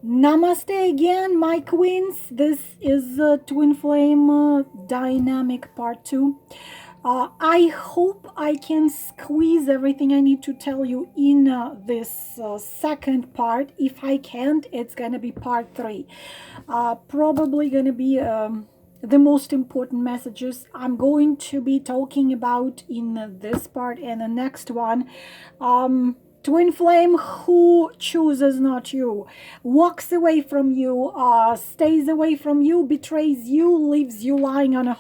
Namaste again, my queens. This is Twin Flame Dynamic Part 2. I hope I can squeeze everything I need to tell you in this second part. If I can't, it's going to be part 3. Probably going to be the most important messages I'm going to be talking about in this part and the next one. Twin flame who chooses not you, walks away from you, stays away from you, betrays you, leaves you lying on a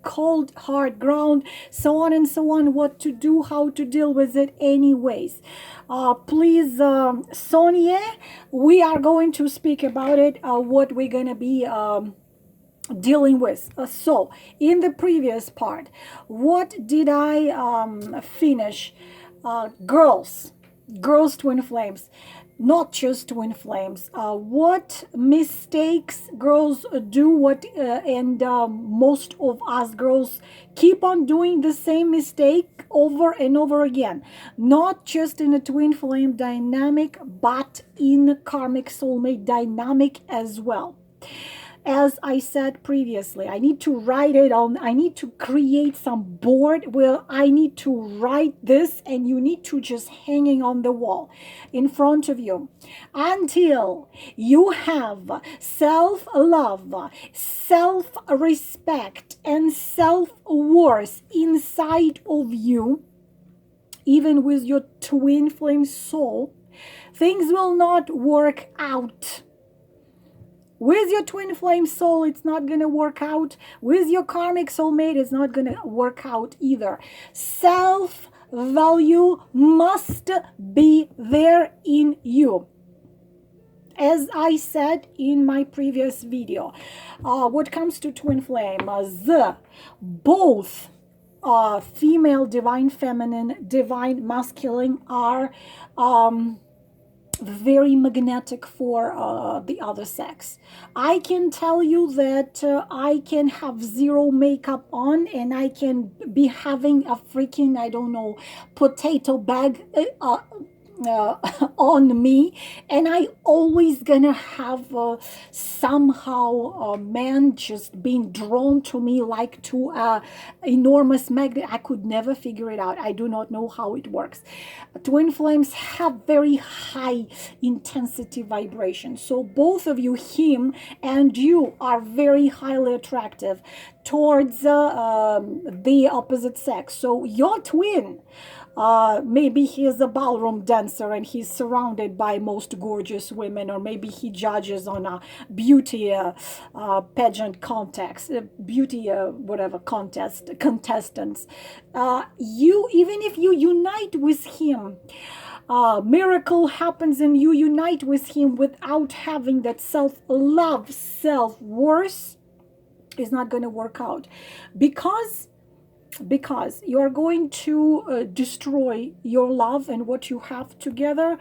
cold hard ground, so on and so on, what to do, how to deal with it anyways. Please, Sonia, we are going to speak about it, what we're gonna be dealing with. So in the previous part, what did I finish? Girls twin flames, not just twin flames. What mistakes girls do, and most of us girls keep on doing the same mistake over and over again, not just in a twin flame dynamic, but in karmic soulmate dynamic as well. As I said previously, I need to write it on. I need to create some board where I need to write this, and you need to just hanging on the wall in front of you until you have self-love, self-respect, and self-worth inside of you. Even with your twin flame soul, things will not work out. With your twin flame soul, it's not going to work out. With your karmic soulmate, it's not going to work out either. Self-value must be there in you. As I said in my previous video, what comes to twin flame, both female divine feminine, divine masculine are very magnetic for the other sex. I can tell you that I can have zero makeup on and I can be having a freaking, I don't know, potato bag on me, and I always gonna have somehow a man just being drawn to me like to a enormous magnet. I could never figure it out. I do not know how it works. Twin flames have very high intensity vibration, so both of you, him and you, are very highly attractive towards the opposite sex. So your twin, maybe he is a ballroom dancer and he's surrounded by most gorgeous women, or maybe he judges on a beauty pageant contest, beauty whatever contestants. You, even if you unite with him, miracle happens and you unite with him without having that self-love, self-worth, is not going to work out because you are going to destroy your love and what you have together,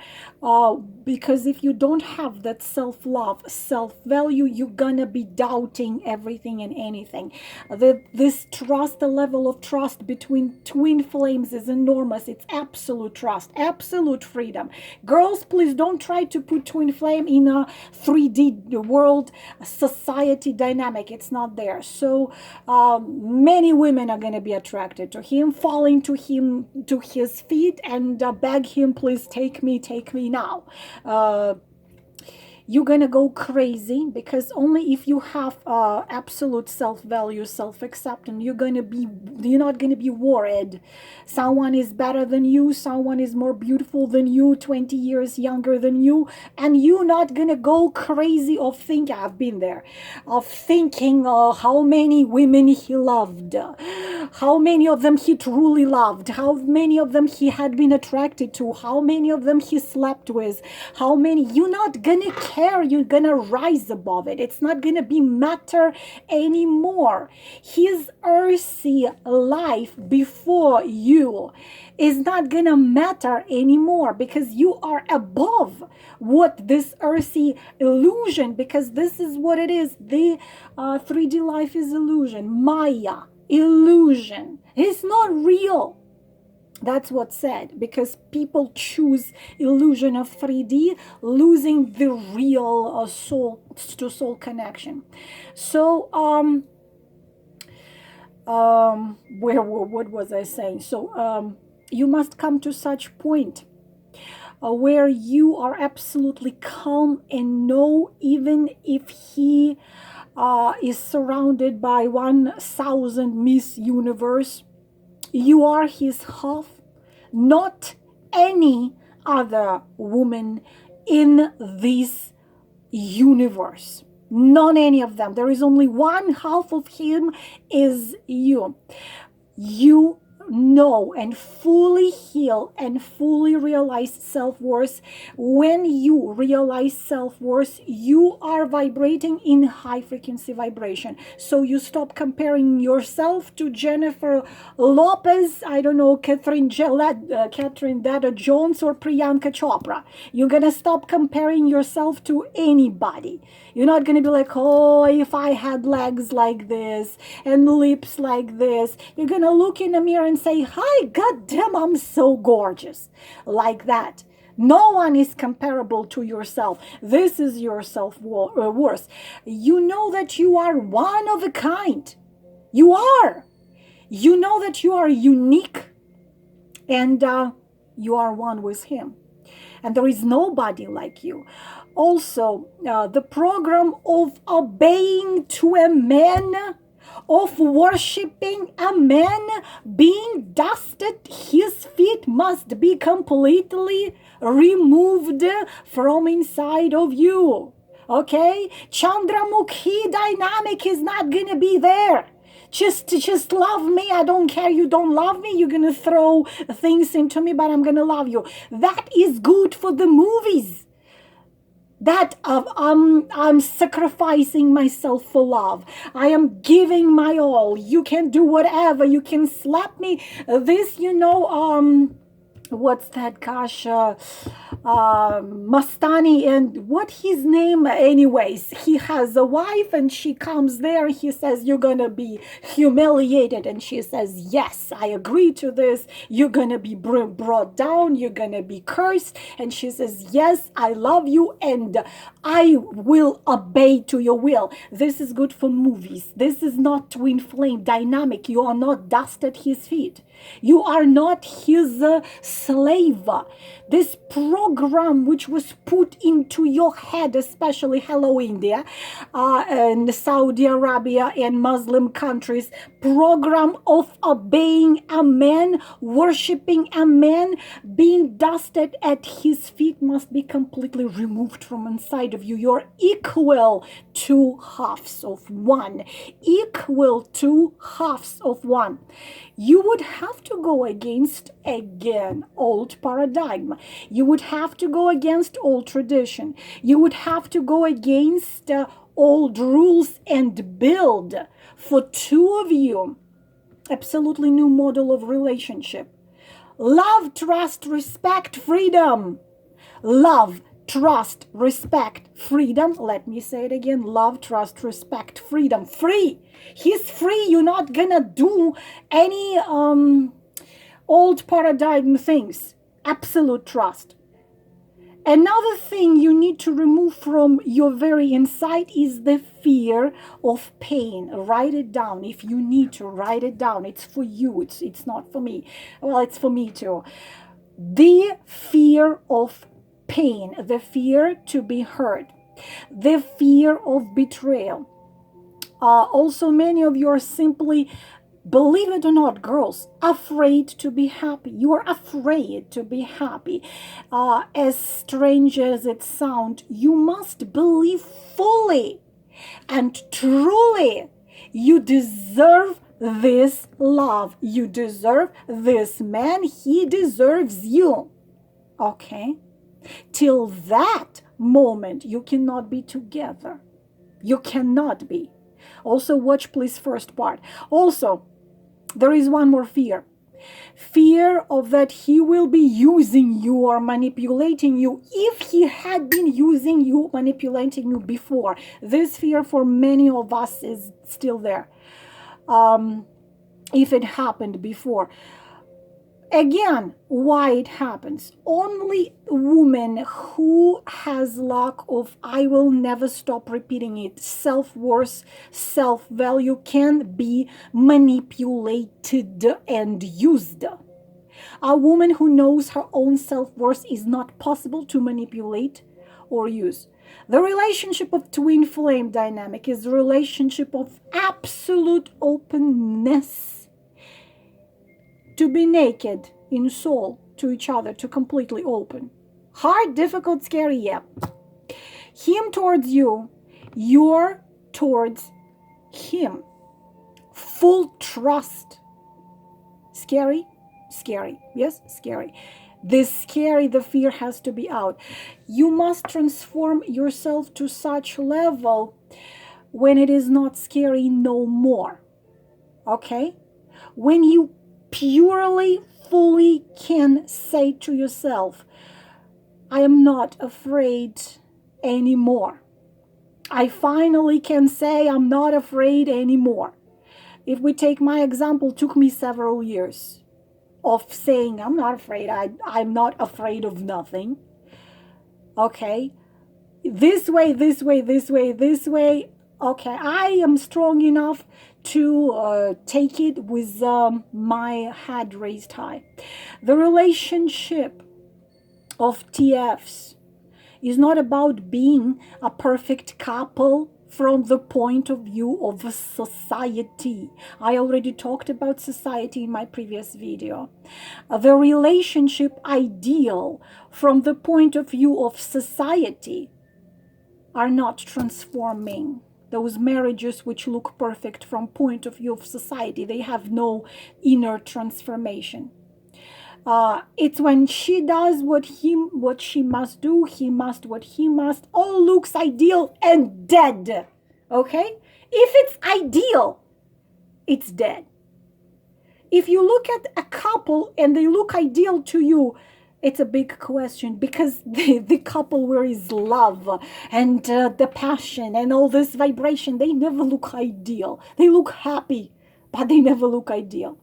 because if you don't have that self-love, self-value, you're gonna be doubting everything and anything. This trust, the level of trust between twin flames is enormous. It's absolute trust, absolute freedom. Girls, please don't try to put twin flame in a 3D world society dynamic. It's not there. So many women are going to be attracted to him, falling to him, to his feet, and beg him, please take me now. You're gonna go crazy, because only if you have absolute self-value, self-acceptance, you're not gonna be worried someone is better than you, someone is more beautiful than you, 20 years younger than you, and you're not gonna go crazy of thinking, I've been there, of thinking how many women he loved, how many of them he truly loved, how many of them he had been attracted to, how many of them he slept with, how many. You're not gonna care. You're gonna rise above it. It's not gonna be matter anymore. His earthly life before you is not gonna matter anymore, because you are above what this earthly illusion, because this is what it is. The 3D life is illusion, Maya, illusion. It's not real. That's what's said, because people choose illusion of 3D, losing the real soul to soul connection. So, what was I saying? So, you must come to such point where you are absolutely calm and know, even if he is surrounded by 1,000 Miss Universe, you are his half, not any other woman in this universe. Not any of them. There is only one half of him, is you. You know and fully heal and fully realize self-worth. When you realize self-worth, you are vibrating in high frequency vibration. So you stop comparing yourself to Jennifer Lopez, I don't know, Catherine Dada Jones, or Priyanka Chopra. You're gonna stop comparing yourself to anybody. You're not gonna be like, oh, if I had legs like this and lips like this. You're gonna look in the mirror and say, hi, goddamn, I'm so gorgeous. Like that. No one is comparable to yourself. This is your self-worth. You know that you are one of a kind. You are. You know that you are unique, and you are one with him. And there is nobody like you. Also, the program of obeying to a man, of worshiping a man, being dusted his feet, must be completely removed from inside of you. Okay? Chandramukhi dynamic is not gonna be there. Just love me. I don't care. You don't love me. You're gonna throw things into me, but I'm gonna love you. That is good for the movies. That I'm sacrificing myself for love. I am giving my all. You can do whatever. You can slap me. This, what's that, gosh, Mastani, and what his name, anyways, he has a wife and she comes there, he says, you're gonna be humiliated, and she says, yes, I agree to this. You're gonna be brought down, you're gonna be cursed, and she says, yes, I love you and I will obey to your will. This is good for movies. This is not twin flame dynamic. You are not dust at his feet. You are not his slave. This program which was put into your head, especially hello India, and Saudi Arabia and Muslim countries, program of obeying a man, worshiping a man, being dusted at his feet, must be completely removed from inside of you. You're equal to halves of one. Equal to halves of one. You would have to go against, again, old paradigm. You would have to go against old tradition. You would have to go against old rules and build for two of you absolutely new model of relationship. Love, trust, respect, freedom. Love, trust, respect, freedom. Let me say it again. Love, trust, respect, freedom. Free. He's free. You're not gonna do any old paradigm things. Absolute trust. Another thing you need to remove from your very inside is the fear of pain. Write it down if you need to. Write it down. It's for you. It's not for me. Well, it's for me too. The fear of pain, the fear to be hurt, the fear of betrayal. Also, many of you are simply, believe it or not, girls, afraid to be happy. You are afraid to be happy. As strange as it sounds, you must believe fully and truly you deserve this love. You deserve this man. He deserves you. Okay? Till that moment, you cannot be together. You cannot be. Also, watch please first part. Also, there is one more fear. Fear of that he will be using you or manipulating you if he had been using you, manipulating you before. This fear for many of us is still there. If it happened before. Again, why it happens? Only woman who has lack of, I will never stop repeating it, self-worth, self-value can be manipulated and used. A woman who knows her own self-worth is not possible to manipulate or use. The relationship of twin flame dynamic is a relationship of absolute openness, to be naked in soul to each other, to completely open. Hard, difficult, scary, yeah. Him towards you, you're towards him. Full trust. Scary? Scary. Yes, scary. This scary, the fear has to be out. You must transform yourself to such level when it is not scary no more. Okay? When you purely, fully can say to yourself, I am not afraid anymore. I finally can say I'm not afraid anymore. If we take my example, it took me several years of saying I'm not afraid. I'm not afraid of nothing. Okay? This way, this way, this way, this way. Okay, I am strong enough to take it with my head raised high. The relationship of TFs is not about being a perfect couple from the point of view of a society. I already talked about society in my previous video. The relationship ideal from the point of view of society are not transforming. Those marriages which look perfect from point of view of society, they have no inner transformation. It's when she does what she must do, he must what he must, all looks ideal and dead. Okay? If it's ideal, it's dead. If you look at a couple and they look ideal to you, it's a big question, because the couple where is love and the passion and all this vibration, they never look ideal. They look happy, but they never look ideal.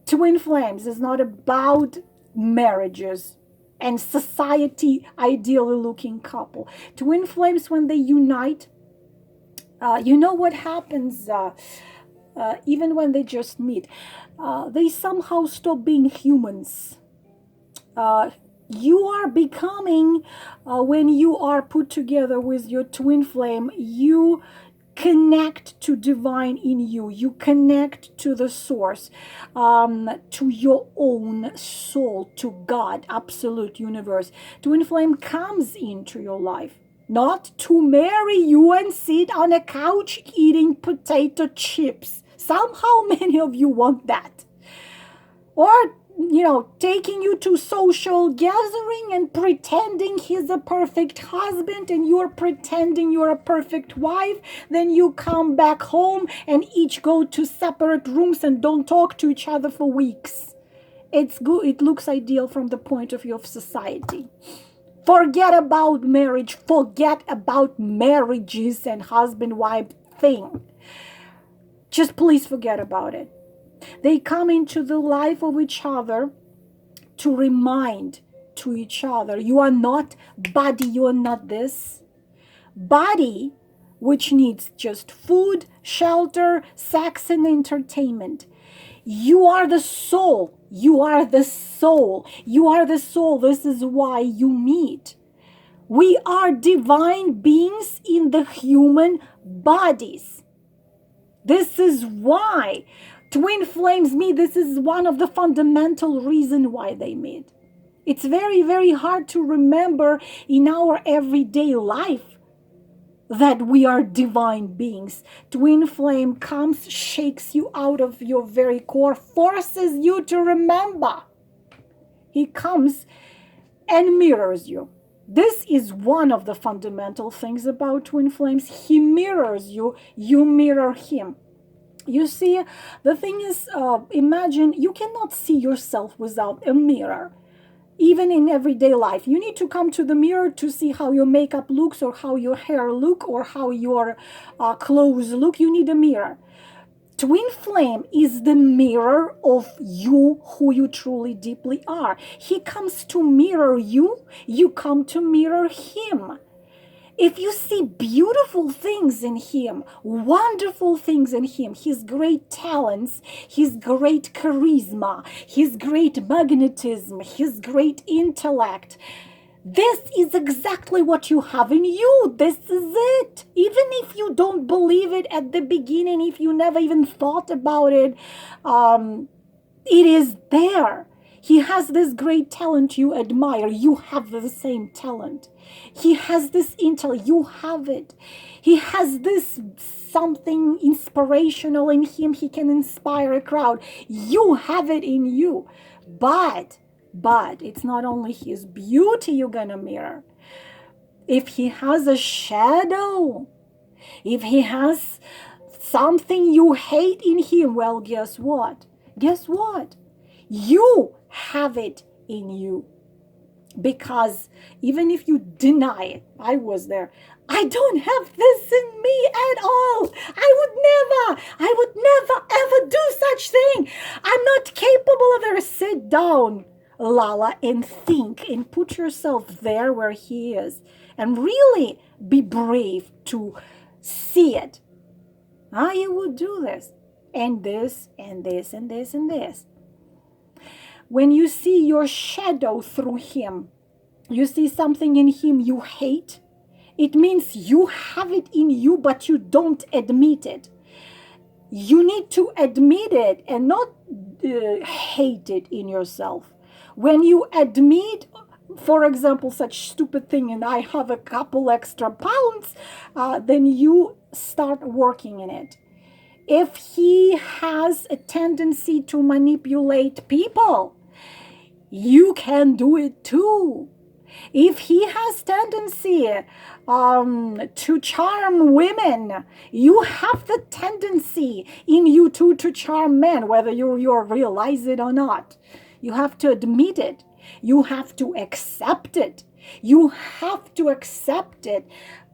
Twin flames is not about marriages and society ideally looking couple. Twin flames, when they unite, you know what happens even when they just meet? They somehow stop being humans. You are becoming, when you are put together with your twin flame, you connect to divine in you. You connect to the source, to your own soul, to God, absolute universe. Twin flame comes into your life, not to marry you and sit on a couch eating potato chips. Somehow many of you want that. Or, taking you to social gathering and pretending he's a perfect husband and you're pretending you're a perfect wife. Then you come back home and each go to separate rooms and don't talk to each other for weeks. It's good. It looks ideal from the point of view of society. Forget about marriage. Forget about marriages and husband-wife thing. Just please forget about it. They come into the life of each other to remind to each other, you are not body, you are not this. Body, which needs just food, shelter, sex, and entertainment. You are the soul. You are the soul. You are the soul. This is why you meet. We are divine beings in the human bodies. This is why twin flames meet. This is one of the fundamental reasons why they meet. It's very, very hard to remember in our everyday life that we are divine beings. Twin flame comes, shakes you out of your very core, forces you to remember. He comes and mirrors you. This is one of the fundamental things about twin flames. He mirrors you, you mirror him. You see, the thing is, imagine you cannot see yourself without a mirror. Even in everyday life, you need to come to the mirror to see how your makeup looks or how your hair look or how your clothes look. You need a mirror. Twin flame is the mirror of you, who you truly deeply are. He comes to mirror you, you come to mirror him. If you see beautiful things in him, wonderful things in him, his great talents, his great charisma, his great magnetism, his great intellect, this is exactly what you have in you. This is it. Even if you don't believe it at the beginning, if you never even thought about it, it is there. He has this great talent you admire. You have the same talent. He has this intellect. You have it. He has this something inspirational in him. He can inspire a crowd. You have it in you. But it's not only his beauty you're gonna mirror. If he has a shadow, if he has something you hate in him, well, guess what? Guess what? You have it in you. Because even if you deny it, I was there, I don't have this in me at all. I would never ever do such thing. I'm not capable of it. Sit down, Lala, and think and put yourself there where he is and really be brave to see it. You would do this and this and this and this and this. When you see your shadow through him, you see something in him you hate, it means you have it in you, but you don't admit it. You need to admit it and not hate it in yourself. When you admit, for example, such stupid thing, and I have a couple extra pounds, then you start working in it. If he has a tendency to manipulate people, you can do it too. If he has tendency to charm women, you have the tendency in you too to charm men, whether you realize it or not. You have to admit it. You have to accept it. You have to accept it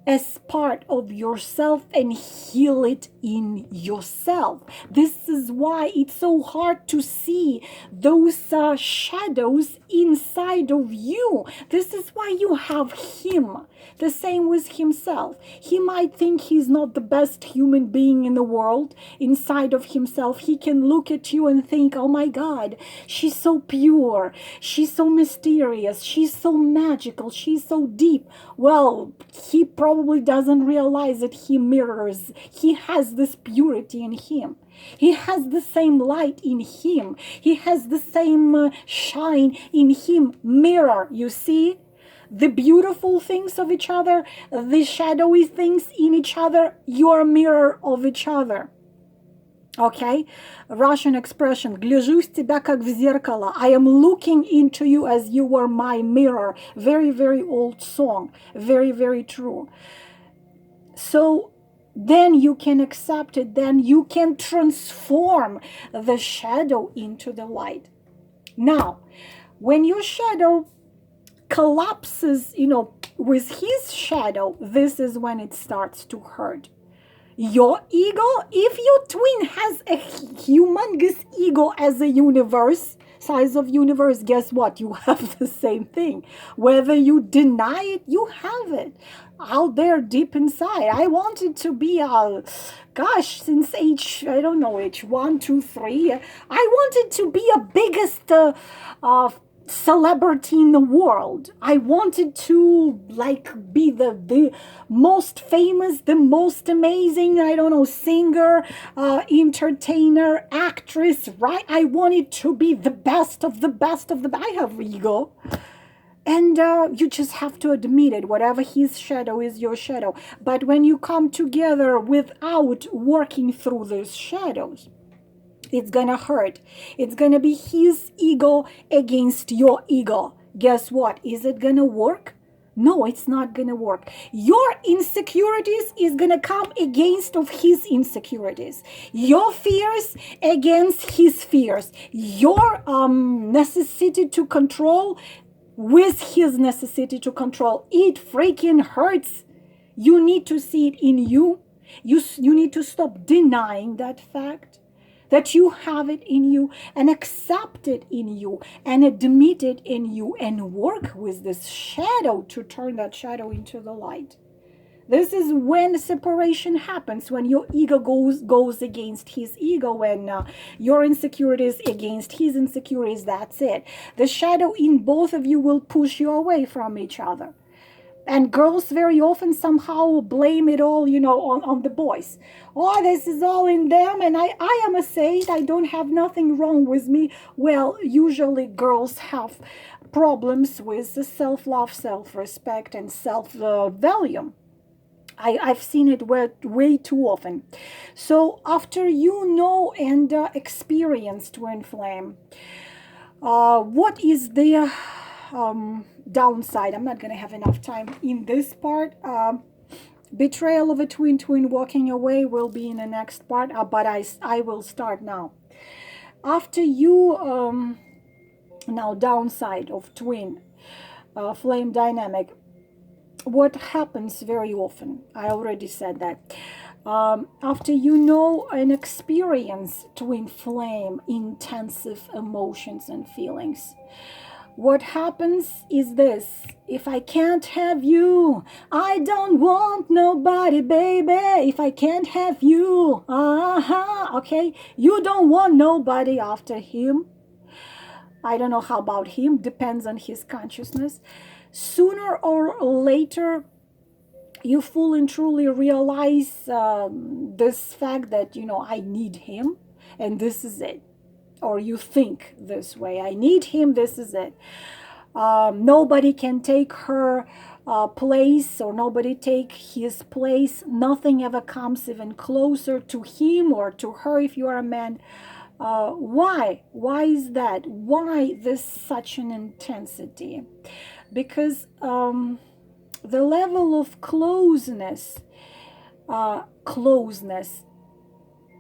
as part of yourself and heal it in yourself. This is why it's so hard to see those shadows inside of you. This is why you have him. The same with himself. He might think he's not the best human being in the world. Inside of himself, he can look at you and think, oh my God, she's so pure. She's so mysterious. She's so magical. She's so deep. Well, he probably doesn't realize that he mirrors. He has this purity in him. He has the same light in him. He has the same shine in him. Mirror, you see? The beautiful things of each other, the shadowy things in each other, you're a mirror of each other. Okay? Russian expression, гляжу в тебя как в зеркало. I am looking into you as you were my mirror. Very, very old song. Very, very true. So then you can accept it. Then you can transform the shadow into the light. Now, when your shadow collapses, with his shadow, this is when it starts to hurt. Your ego, if your twin has a humongous ego as a universe, size of universe, guess what? You have the same thing. Whether you deny it, you have it out there deep inside. I wanted to be since age 1, 2, 3, I wanted to be a biggest celebrity in the world. I wanted to be the most famous, the most amazing, singer, entertainer, actress, right? I wanted to be the best of the best of the best. I have ego. And you just have to admit it. Whatever his shadow is your shadow. But when you come together without working through those shadows, it's gonna hurt. It's gonna be his ego against your ego. Guess what? Is it gonna work? No, it's not gonna work. Your insecurities is gonna come against of his insecurities. Your fears against his fears. Your necessity to control with his necessity to control. It freaking hurts. You need to see it in you. You need to stop denying that fact, that you have it in you, and accept it in you, and admit it in you, and work with this shadow to turn that shadow into the light. This is when separation happens, when your ego goes against his ego, when your insecurities against his insecurities. That's it. The shadow in both of you will push you away from each other. And girls very often somehow blame it all, on the boys. Oh, this is all in them, and I am a saint. I don't have nothing wrong with me. Well, usually girls have problems with the self-love, self-respect, and self-value. I've seen it way too often. So after and experience twin flame, what is the downside? I'm not going to have enough time in this part. Betrayal of a twin walking away will be in the next part, but I will start now. After now downside of twin flame dynamic, what happens very often, I already said that, after and experience twin flame intensive emotions and feelings, what happens is this: if I can't have you, I don't want nobody, baby. If I can't have you, okay, you don't want nobody after him. I don't know how about him, depends on his consciousness. Sooner or later, you full and truly realize this fact that, I need him, and this is it. Or you think this way: I need him, this is it. Nobody can take her place, or nobody take his place. Nothing ever comes even closer to him or to her if you are a man. Why? Why is that? Why this such an intensity? Because the level of closeness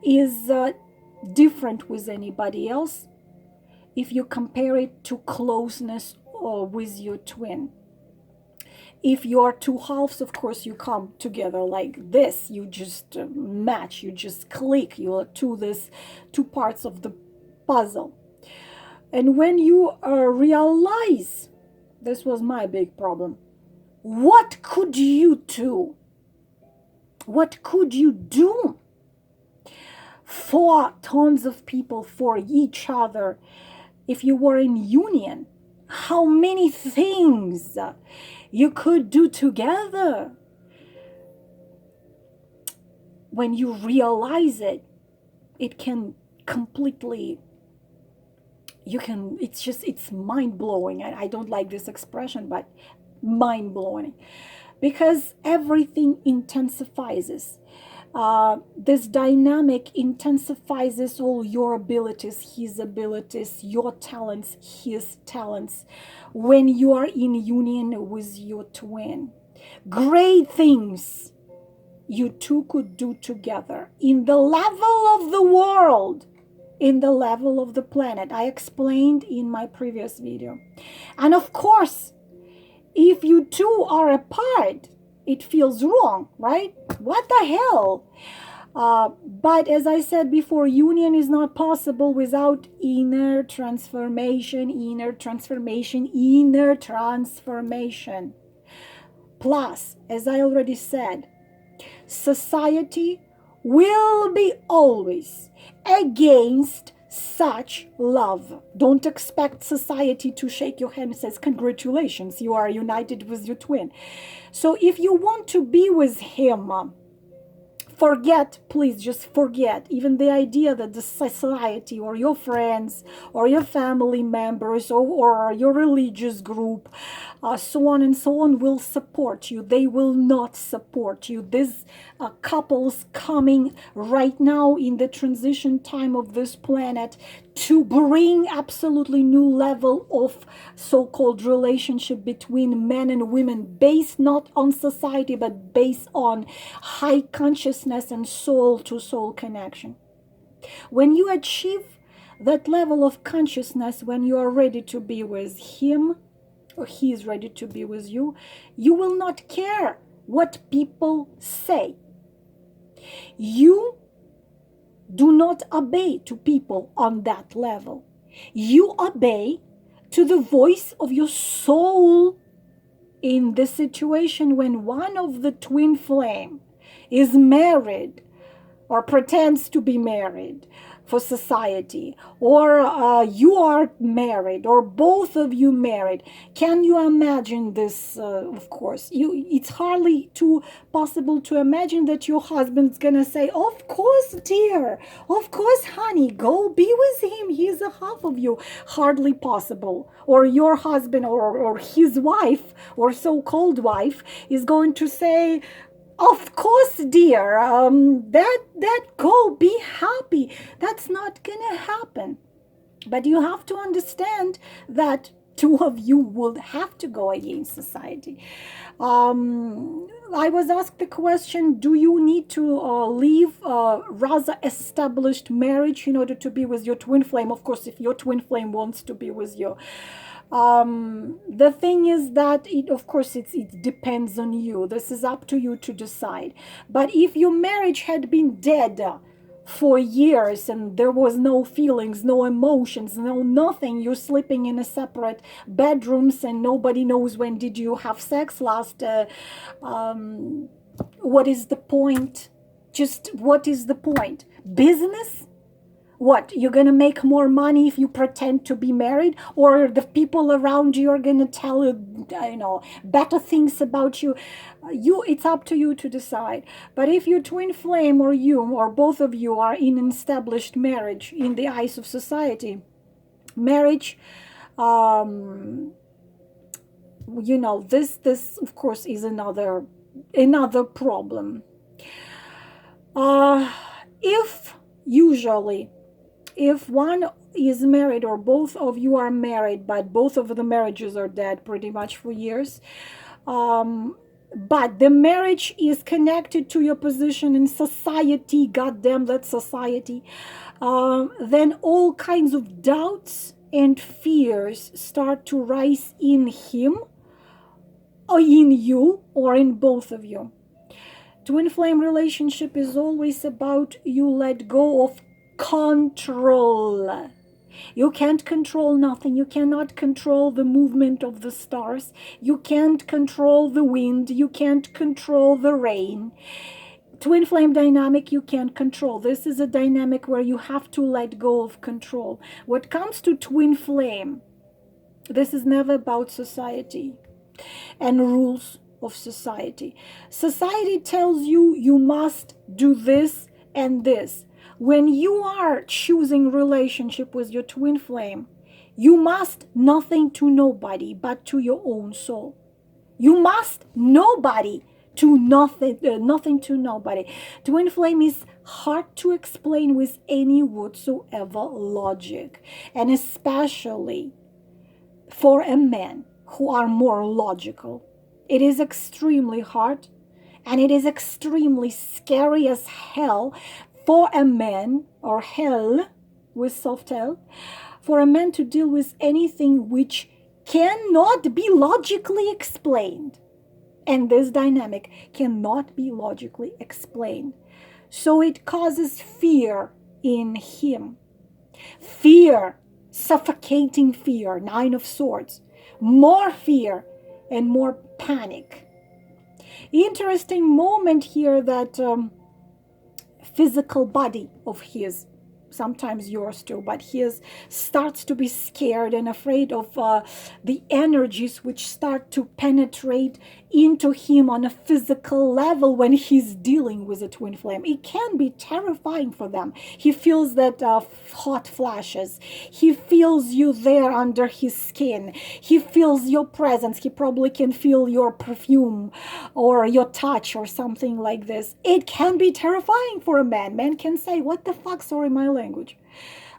is different with anybody else if you compare it to closeness with your twin. If you are two halves, of course, you come together like this. You just match, you just click. You are two parts of the puzzle. And when you realize, this was my big problem, what could you do? What could you do for tons of people, for each other, if you were in union? How many things you could do together. When you realize it, it can completely, it's mind-blowing. I don't like this expression, but mind-blowing, because everything intensifies. This dynamic intensifies all your abilities, his abilities, your talents, his talents, when you are in union with your twin. Great things you two could do together in the level of the world, in the level of the planet. I explained in my previous video. And of course, if you two are apart, it feels wrong, right? What the hell? But as I said before, union is not possible without inner transformation, inner transformation, inner transformation. Plus, as I already said, society will be always against such love. Don't expect society to shake your hand and says, congratulations, you are united with your twin. So if you want to be with him, forget, please just forget even the idea that the society or your friends or your family members or your religious group, so on and so on, will support you. They will not support you. These couples coming right now in the transition time of this planet to bring absolutely new level of so-called relationship between men and women, based not on society but based on high consciousness and soul-to-soul connection. When you achieve that level of consciousness, when you are ready to be with him or he is ready to be with you, you will not care what people say. You do not obey to people on that level. You obey to the voice of your soul in the situation when one of the twin flame is married or pretends to be married for society, or you are married, or both of you married. Can you imagine this? Of course, it's hardly too possible to imagine that your husband's gonna say, of course, dear, of course, honey, go be with him, he's a half of you. Hardly possible. Or your husband, or his wife, or so-called wife, is going to say, of course, dear, that go, be happy. That's not gonna happen. But you have to understand that two of you will have to go against society. I was asked the question, do you need to leave a rather established marriage in order to be with your twin flame? Of course, if your twin flame wants to be with you. The thing is that of course it depends on you. This is up to you to decide. But if your marriage had been dead for years and there was no feelings, no emotions, no nothing, you're sleeping in a separate bedrooms and nobody knows when did you have sex last, what is the point? Just what is the point? Business? What, you're gonna make more money if you pretend to be married, or the people around you are gonna tell you, better things about you? It's up to you to decide. But if your twin flame, or you, or both of you, are in an established marriage in the eyes of society, marriage, this of course is another problem. If one is married, or both of you are married, but both of the marriages are dead pretty much for years, but the marriage is connected to your position in society, goddamn that society, then all kinds of doubts and fears start to rise in him, or in you, or in both of you. Twin flame relationship is always about you let go of control. You can't control nothing. You cannot control the movement of the stars. You can't control the wind. You can't control the rain. Twin flame dynamic you can't control. This is a dynamic where you have to let go of control. What comes to twin flame, this is never about society and rules of society. Society tells you you must do this and this. When you are choosing relationship with your twin flame, you must nothing to nobody but to your own soul. You must nobody to nothing to nobody. Twin flame is hard to explain with any whatsoever logic, and especially for a man who are more logical. It is extremely hard, and it is extremely scary as hell for a man, or hell with soft L, for a man to deal with anything which cannot be logically explained. And this dynamic cannot be logically explained. So it causes fear in him. Fear, suffocating fear, 9 of Swords. More fear and more panic. Interesting moment here that physical body of his, sometimes yours too, but his starts to be scared and afraid of the energies which start to penetrate into him on a physical level when he's dealing with a twin flame. It can be terrifying for them. He feels that hot flashes. He feels you there under his skin. He feels your presence. He probably can feel your perfume or your touch or something like this. It can be terrifying for a man. Man can say, what the fuck, sorry my language.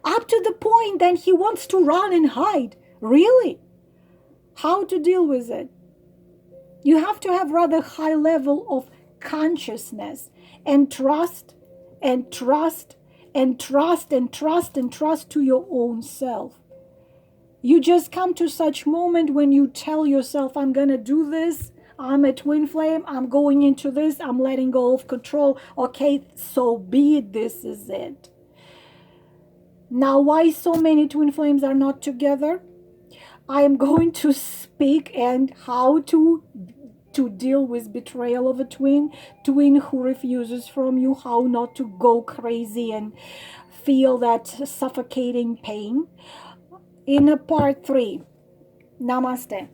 Up to the point that he wants to run and hide. Really? How to deal with it? You have to have rather high level of consciousness and trust and trust and trust and trust and trust to your own self. You just come to such moment when you tell yourself, I'm gonna do this, I'm a twin flame. I'm going into this. I'm letting go of control. Okay, so be it. This is it. Now, why so many twin flames are not together? I am going to speak and how to deal with betrayal of a twin who refuses from you, how not to go crazy and feel that suffocating pain in a part 3. Namaste.